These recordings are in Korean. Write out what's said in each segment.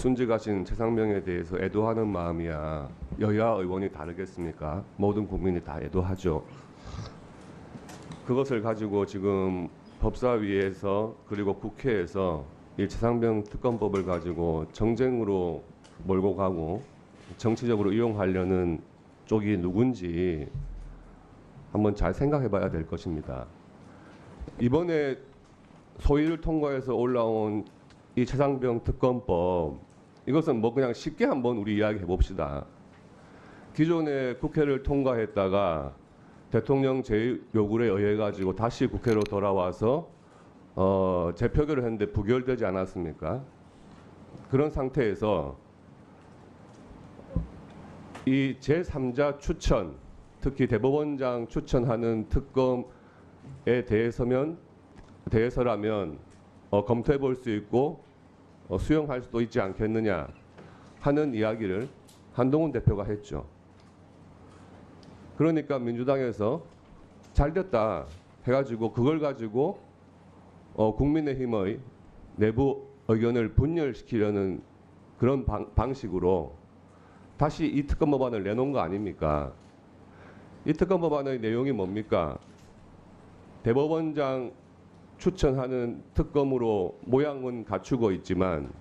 순직하신 최상병에 대해서 애도하는 마음이야 여야 의원이 다르겠습니까? 모든 국민이 다 애도하죠. 그것을 가지고 지금 법사위에서 그리고 국회에서 이 최상병 특검법을 가지고 정쟁으로 몰고 가고 정치적으로 이용하려는 쪽이 누군지 한번 잘 생각해 봐야 될 것입니다. 이번에 소위를 통과해서 올라온 이 최상병 특검법, 이것은 뭐 그냥 쉽게 한번 우리 이야기해 봅시다. 기존에 국회를 통과했다가 대통령 제 요구에 의해 가지고 다시 국회로 돌아와서 재표결을 했는데 부결되지 않았습니까? 그런 상태에서 이 제3자 추천, 특히 대법원장 추천하는 특검에 대해서라면 검토해 볼 수 있고 수용할 수도 있지 않겠느냐 하는 이야기를 한동훈 대표가 했죠. 그러니까 민주당에서 잘 됐다 해가지고 그걸 가지고 국민의힘의 내부 의견을 분열시키려는 그런 방식으로 다시 이 특검 법안을 내놓은 거 아닙니까? 이 특검 법안의 내용이 뭡니까? 대법원장 추천하는 특검으로 모양은 갖추고 있지만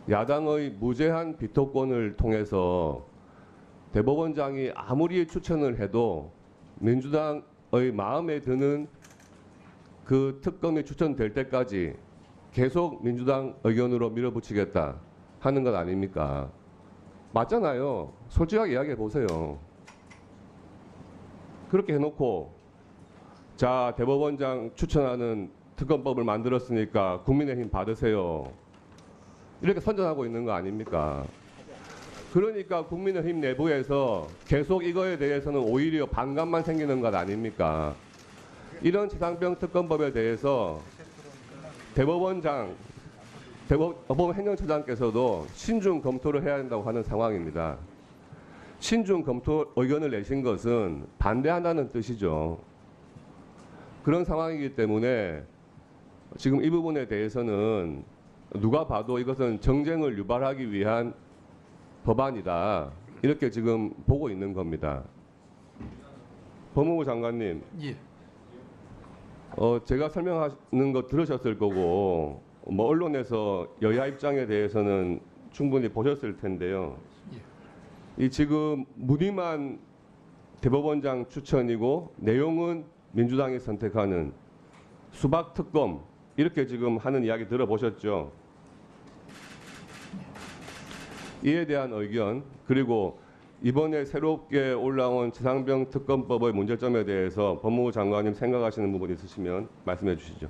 야당의 무제한 비토권을 통해서 대법원장이 아무리 추천을 해도 민주당의 마음에 드는 그 특검이 추천될 때까지 계속 민주당 의견으로 밀어붙이겠다 하는 것 아닙니까? 맞잖아요. 솔직하게 이야기해 보세요. 그렇게 해놓고 자, 대법원장 추천하는 특검법을 만들었으니까 국민의힘 받으세요. 이렇게 선전하고 있는 거 아닙니까? 그러니까 국민의힘 내부에서 계속 이거에 대해서는 오히려 반감만 생기는 것 아닙니까? 이런 최상병 특검법에 대해서 대법원 행정처장께서도 신중 검토를 해야 한다고 하는 상황입니다. 신중 검토 의견을 내신 것은 반대한다는 뜻이죠. 그런 상황이기 때문에 지금 이 부분에 대해서는 누가 봐도 이것은 정쟁을 유발하기 위한 법안이다. 이렇게 지금 보고 있는 겁니다. 법무부 장관님, 예. 제가 설명하는 거 들으셨을 거고 뭐 언론에서 여야 입장에 대해서는 충분히 보셨을 텐데요. 이 지금 문의만 대법원장 추천이고 내용은 민주당이 선택하는 수박 특검 이렇게 지금 하는 이야기 들어보셨죠? 이에 대한 의견 그리고 이번에 새롭게 올라온 최상병 특검법의 문제점에 대해서 법무부 장관님 생각하시는 부분 있으시면 말씀해 주시죠.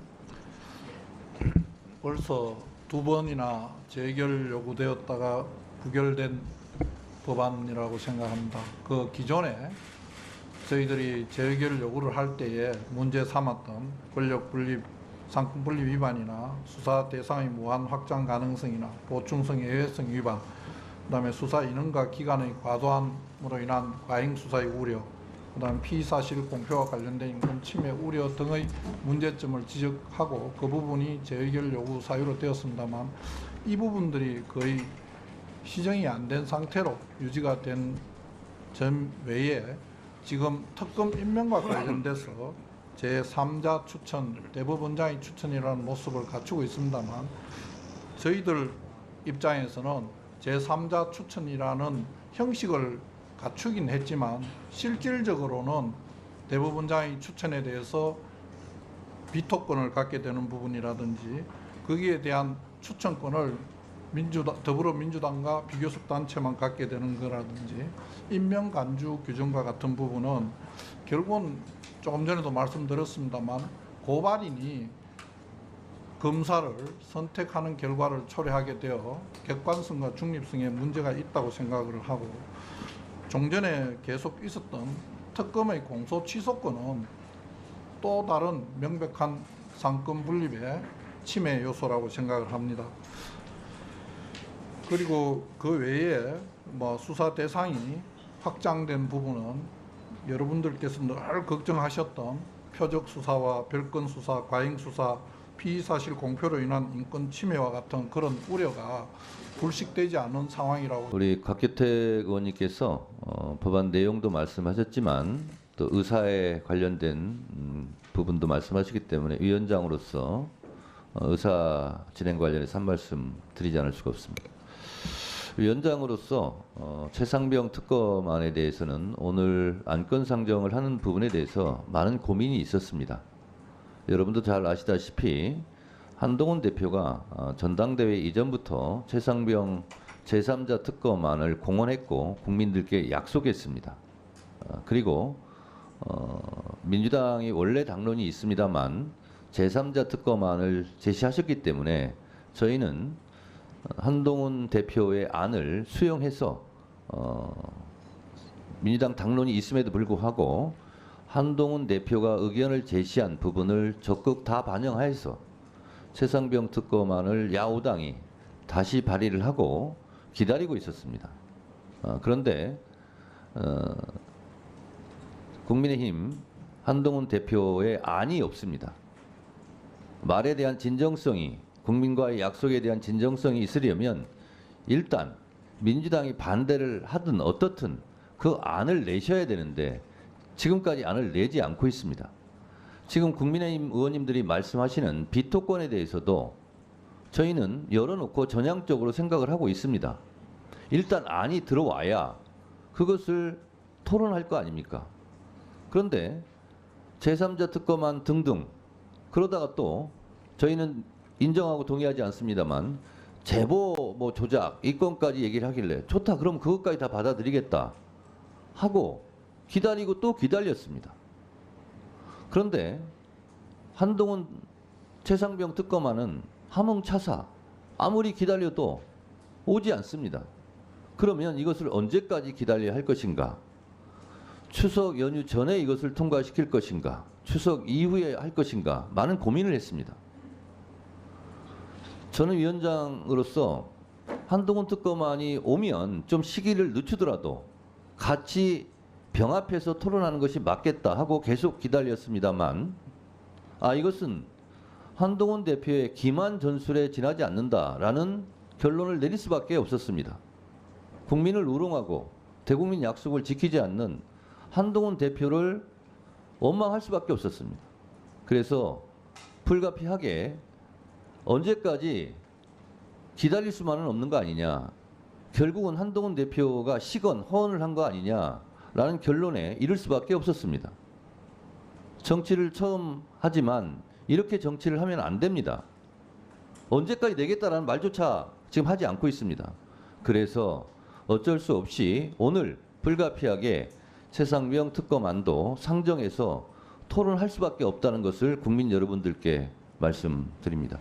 벌써 두 번이나 재결 요구되었다가 부결된 법안이라고 생각합니다. 그 기존에 저희들이 재결 요구를 할 때에 문제 삼았던 권력 분립, 상권 분립 위반이나 수사 대상의 무한 확장 가능성이나 보충성 예외성 위반, 그다음에 수사 인원과 기간의 과도함으로 인한 과잉 수사의 우려, 그다음 피의사실 공표와 관련된 임금 침해 우려 등의 문제점을 지적하고 그 부분이 재의결 요구 사유로 되었습니다만 이 부분들이 거의 시정이 안 된 상태로 유지가 된 점 외에 지금 특검 임명과 관련돼서 제3자 추천, 대법원장의 추천이라는 모습을 갖추고 있습니다만 저희들 입장에서는 제3자 추천이라는 형식을 갖추긴 했지만 실질적으로는 대법원장의 추천에 대해서 비토권을 갖게 되는 부분이라든지 거기에 대한 추천권을 더불어민주당과 비교섭 단체만 갖게 되는 거라든지 임명 간주 규정과 같은 부분은 결국은 조금 전에도 말씀드렸습니다만 고발인이 검사를 선택하는 결과를 초래하게 되어 객관성과 중립성에 문제가 있다고 생각을 하고 종전에 계속 있었던 특검의 공소 취소권은 또 다른 명백한 상권 분립의 침해 요소라고 생각을 합니다. 그리고 그 외에 뭐 수사 대상이 확장된 부분은 여러분들께서 늘 걱정하셨던 표적 수사와 별건 수사, 과잉 수사, 피의사실 공표로 인한 인권 침해와 같은 그런 우려가 불식되지 않은 상황이라고. 우리 곽규택 의원님께서 법안 내용도 말씀하셨지만 또 의사에 관련된 부분도 말씀하시기 때문에 위원장으로서 의사 진행 관련해서 한 말씀 드리지 않을 수가 없습니다. 위원장으로서 최상병 특검안에 대해서는 오늘 안건 상정을 하는 부분에 대해서 많은 고민이 있었습니다. 여러분도 잘 아시다시피 한동훈 대표가 전당대회 이전부터 최상병 제3자 특검안을 공언했고 국민들께 약속했습니다. 그리고 민주당이 원래 당론이 있습니다만 제3자 특검안을 제시하셨기 때문에 저희는 한동훈 대표의 안을 수용해서 민주당 당론이 있음에도 불구하고 한동훈 대표가 의견을 제시한 부분을 적극 다 반영하여서 최상병 특검안을 야오당이 다시 발의를 하고 기다리고 있었습니다. 그런데 국민의힘 한동훈 대표의 안이 없습니다. 말에 대한 진정성이, 국민과의 약속에 대한 진정성이 있으려면 일단 민주당이 반대를 하든 어떻든 그 안을 내셔야 되는데 지금까지 안을 내지 않고 있습니다. 지금 국민의힘 의원님들이 말씀하시는 비토권에 대해서도 저희는 열어놓고 전향적으로 생각을 하고 있습니다. 일단 안이 들어와야 그것을 토론할 거 아닙니까? 그런데 제3자 특검안 등등 그러다가 또 저희는 인정하고 동의하지 않습니다만 제보 뭐 조작 이 건까지 얘기를 하길래 좋다 그럼 그것까지 다 받아들이겠다 하고 기다리고 또 기다렸습니다. 그런데 한동훈 최상병 특검안은 함흥차사 아무리 기다려도 오지 않습니다. 그러면 이것을 언제까지 기다려야 할 것인가? 추석 연휴 전에 이것을 통과시킬 것인가? 추석 이후에 할 것인가? 많은 고민을 했습니다. 저는 위원장으로서 한동훈 특검안이 오면 좀 시기를 늦추더라도 같이 병합해서 토론하는 것이 맞겠다 하고 계속 기다렸습니다만 이것은 한동훈 대표의 기만 전술에 지나지 않는다라는 결론을 내릴 수밖에 없었습니다. 국민을 우롱하고 대국민 약속을 지키지 않는 한동훈 대표를 원망할 수밖에 없었습니다. 그래서 불가피하게 언제까지 기다릴 수만은 없는 거 아니냐. 결국은 한동훈 대표가 시건 허언을 한 거 아니냐라는 결론에 이를 수밖에 없었습니다. 정치를 처음 하지만 이렇게 정치를 하면 안 됩니다. 언제까지 내겠다라는 말조차 지금 하지 않고 있습니다. 그래서 어쩔 수 없이 오늘 불가피하게 최상병 특검안도 상정해서 토론할 수밖에 없다는 것을 국민 여러분들께 말씀드립니다.